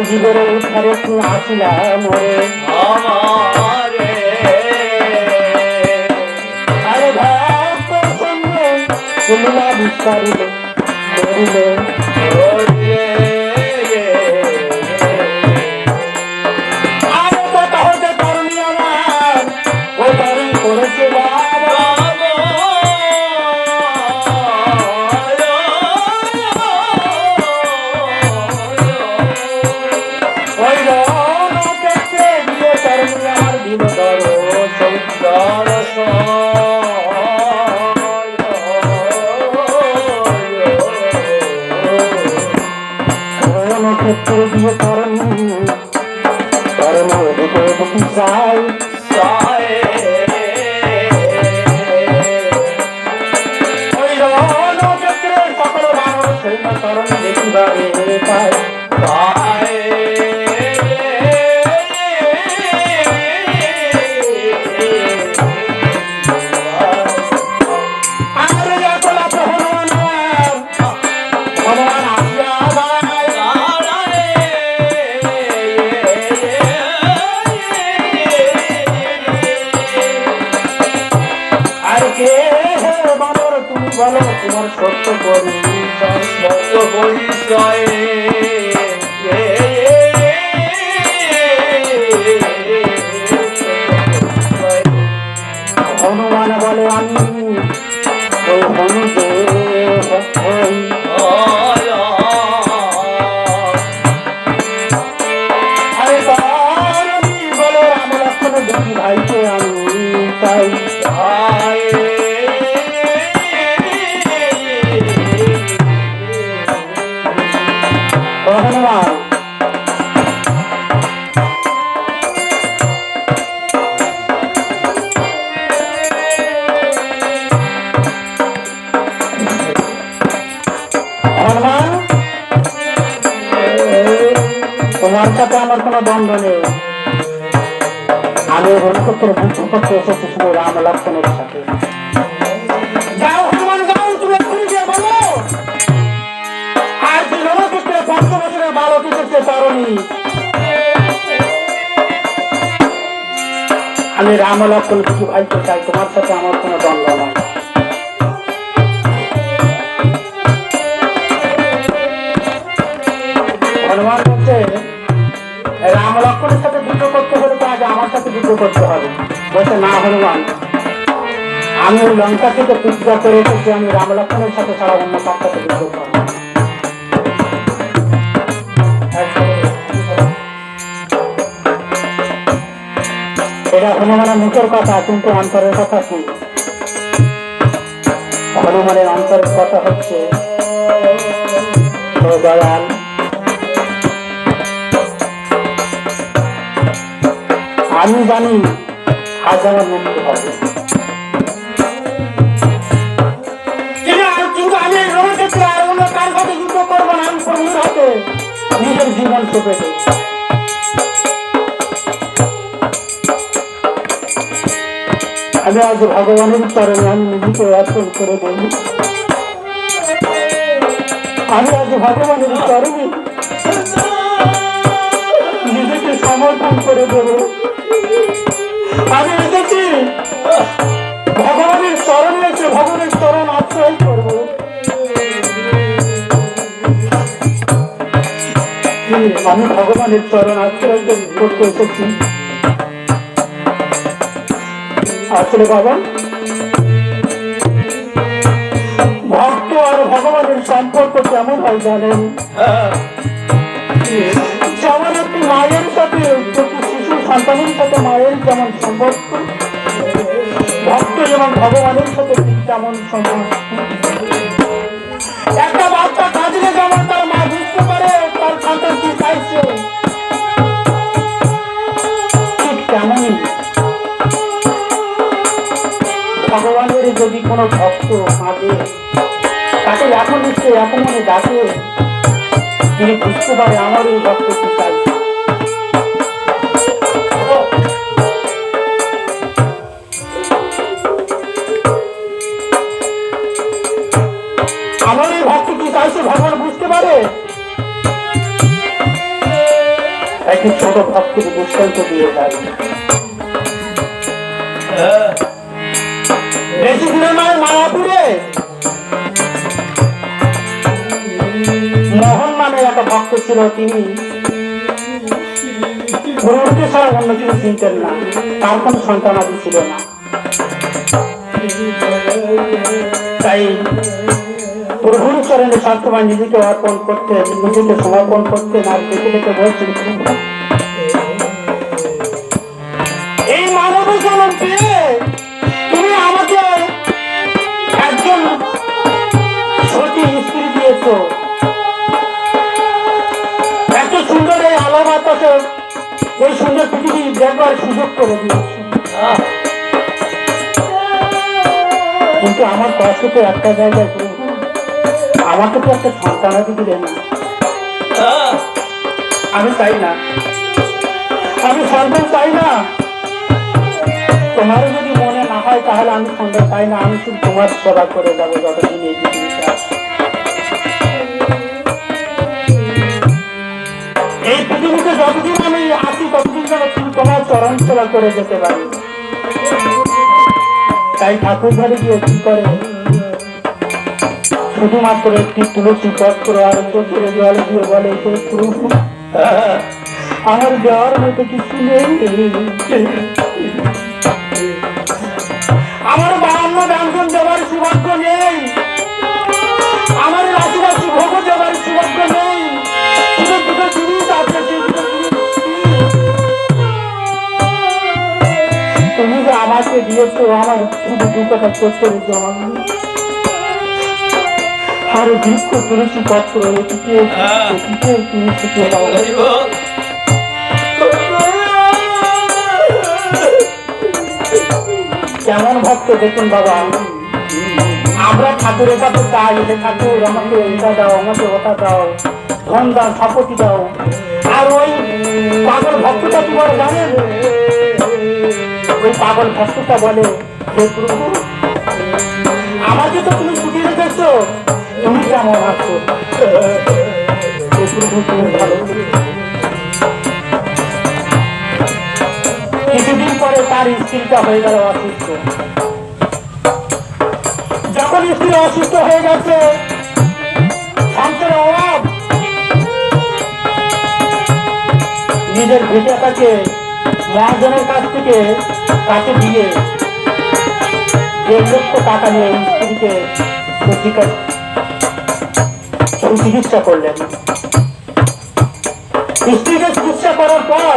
জীবের উদ্ধারে তুমি আসিলাম রে আমারে আরে ভক্ত সঙ্গে তুলিলা বিস্তারিল করিলে আরে কথা হতে তরুণী আমার ও তরুণ করেছে বাবা ওই রণক্ষেত্রে দিয়ে তরুণী আমার দিল ক্ষেত্রে দিয়ে তরুণী তরুণ দিতে দেখি চাই ওই রণক্ষেত্রে সকল মানুষ সেই তরুণ দেখিবারে পায় বলো তোমার সত্য পরিচয় হনুমান বলে আমি ওই হনুদেব আরে তারি বলো রাম লক্ষ্মণ দুটি ভাইকে আমি তাই হনুমান তোমার সাথে আমার কোনো দ্বন্দ্ব নেই আমি রণক্ষেত্রে যুদ্ধ করতে এসেছি শুধু রাম লক্ষ্মণের সাথে যাও হনুমান যাও তুমি এক্ষুনি গিয়ে বলো আর যে রণক্ষেত্রে 5 বছরের বালক এসেছে তরুণী আমি রাম লক্ষ্মণ কিছু ভাইকে চাই তোমার সাথে আমার কোনো দ্বন্দ্ব নাই হনুমান বলছে রাম লক্ষ্মণের সাথে যুদ্ধ করতে হলে তো আগে আমার সাথে যুদ্ধ করতে হবে বলছে না হনুমান আমি ওই লঙ্কা থেকে প্রতিজ্ঞা করে এসেছি আমি রাম লক্ষ্মণের সাথে ছাড়া অন্য কার সাথে যুদ্ধ করব এটা হনুমানের মুখের কথা কিন্তু অন্তরের কথা কি হনুমানের অন্তরের কথা হচ্ছে দয়াল আমি জানি আজ আমার মৃত্যু হবে কিন্তু আমি রণক্ষেত্রে আর অন্য কার সাথে যুদ্ধ করবো না আমি প্রভুর হাতে নিজের জীবন সঁপে দেব আমি আজ ভগবানের চরণে আমি নিজেকে অর্পণ করে দেব আমি আজ ভগবানের চরণে নিজেকে সমর্পণ করে দেব আমি এসেছি ভগবানের চরণে এসে ভগবানের চরণ আশ্রয় করবো আমি ভগবানের চরণ আশ্রয় করতে এসেছি আসলে বাবা ভক্ত আর ভগবানের সম্পর্ক কেমন হয় জানেন যেমন একটি মায়ের সাথে শিশু সন্তানের সাথে মায়ের যেমন সম্পর্ক ভক্ত যেমন ভগবানের সাথে ঠিক তেমন সম্পর্ক একটা বাচ্চা কাঁদলে যেমন তার মা বুঝতে পারে তার সন্তান কি চাইছে ঠিক তেমনই ভগবানের যদি কোনো ভক্ত কাঁদে তাকে এখন সে এখন মনে ডাকে তিনি বুঝতে পারে আমার এই ভক্ত কি চাইছে আমার এই ভক্ত কি চাইছে ভগবান বুঝতে পারে একটি ছোট ভক্তের দৃষ্টান্ত দিয়ে যায়। বেশি দূরে নয়, মায়াপুরে মোহন নামে একটা ভক্ত ছিল। তিনি প্রভুকে ছাড়া অন্য কিছু চিনতেন না, তার কোনো সন্তানাদি ছিল না। তাই প্রভুর চরণে সবসময় নিজেকে অর্পণ করতে, নিজেকে সমর্পণ করতে না দেখে দেখে বলছেন, এই মানব জনম পেয়ে তুমি আমাকে একজন সতী স্ত্রী দিয়েছ, এত সুন্দর এই আলো বাতাসে এই সুন্দর পৃথিবী দেখবার সুযোগ করে দিয়েছ, কিন্তু আমার কষ্ট তো একটা জায়গায়, আমাকে তো একটা সন্তানাদি দিলেন না। আমি চাই না, আমি সন্তান চাই না। তোমার যদি মনে না হয় তাহলে আমি সন্তান চাই না, আমি শুধু তোমার সেবা করে যাবো যতদিন এই পৃথিবীতে আছে। এই পৃথিবীতে যতদিন আমি আছি ততদিন যেন শুধু তোমার চরণ সেবা করে যেতে পারি। তাই ঠাকুর ঘরে গিয়ে কি করে, শুধুমাত্র একটি তুলসী পত্র আর চোখের জলে দিয়ে বলে, আমার দেওয়ার মতো কিছু নেই, আমার বাহান্ন ব্যঞ্জন দেওয়ার সৌভাগ্য নেই, আমার রাশি রাশি ভোগ দেওয়ার সৌভাগ্য নেই, শুধু দুটো জিনিস আছে, তুমি যে আমাকে দিয়েছো, আমার শুধু দু কথা করতে দিচ্ছ, আমার আরে বৃক্ষ তুলসী পত্র তুমি শিখিয়ে দাও। কেমন ভক্ত দেখুন বাবা, আমরা ঠাকুরের কাছে চাই, ঠাকুর আমাকে এটা দাও, আমাকে ওটা দাও, ধন দাও, সম্পত্তি দাও। আর ওই পাগল ভক্তটা কি বলে জানেন? ওই পাগল ভক্তটা বলে, হে প্রভু, আমাকে তো তুমি ছুটি রেখেছো, তুমি কেমন আছো? হে প্রভু, তুমি ভালো। কিছুদিন পরে তার স্ত্রীটা হয়ে গেল অসুস্থ। যখন স্ত্রী অসুস্থ হয়ে গেছে, সন্তানের অভাব, নিজের ভিটাটাকে মহাজনের কাছ থেকে কাছে দিয়ে 1 লক্ষ টাকা নিয়ে স্ত্রীকে চিকিৎসা করলেন। স্ত্রীকে চিকিৎসা করার পর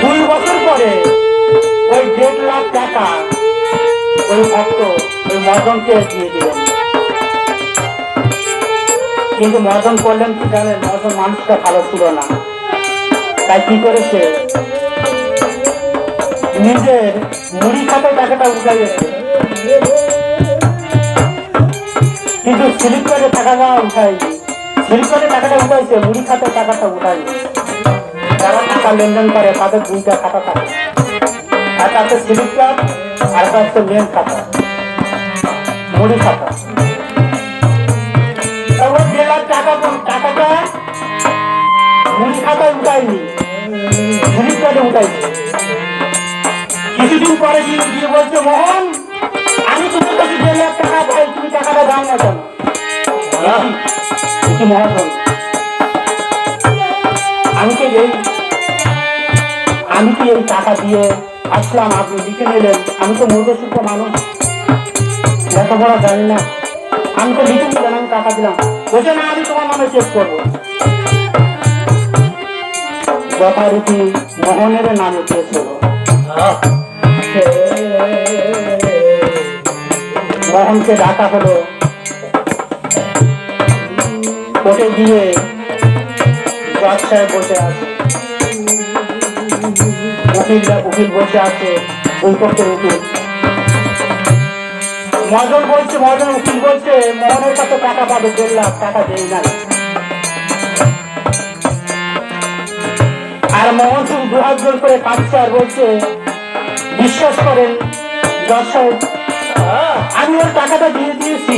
2 বছর পরে ওই 1.5 লাখ টাকা ওই ভক্ত ওই মহাজনকে দিয়ে দিলেন। কিন্তু মহাজন করলেন কি জানেন? মহাজন মানুষটা ভালো ছিল না, তাই কি করেছে, নিজের মুড়ি খাতায় টাকাটা উঠাইয়েছে, কিন্তু স্লিপ করে টাকাটা উঠায়নি। স্লিপ করে টাকাটা উঠাইছে, মুড়ি খাতায় টাকাটা উঠায়নি। যারা টাকা লেনদেন করে তাদের 2টা খাতা থাকে, একটা হচ্ছে স্লিপ কার্ড আর একটা হচ্ছে মেন খাতা, মুড়ি খাতা। 1.5 লাখ টাকাটা মুড়ি খাতায় উঠায়নি, স্লিপ কার্ডে উঠাইছে। কিছুদিন পরে গিয়ে বলছে, মোহন, আমি তোমার কাছে 1.5 লাখ টাকা পাই, তুমি টাকাটা দাও না কেন? মহাজন, আমি কি এই টাকা দিয়ে আসলাম, আপনি লিখে নিলেন? আমি তো মূর্খসূক্ষ মানুষ, লেখাপড়া জানি না, আমি তো লিখে নিলেন, আমি টাকা দিলাম। বলছে না, আমি তোমার নামে চেক করবো। যথারীতি মোহনের নামে চেয়েছিল। মোহনকে ডাকা হলো, কোর্টে গিয়ে জজ সাহেব বসে আছে, উকিল বসে আছে, 2 পক্ষের উকিল। উকিল বলছে মোহনের কাছে টাকা পাবে 1.5 লাখ টাকা দেই নাই। আর মোহন শুধু 2 হাত জোর করে কাঁদছে আর বলছে, বিশ্বাস করেন জজ সাহেব, আমি ওর টাকাটা দিয়ে দিয়েছি,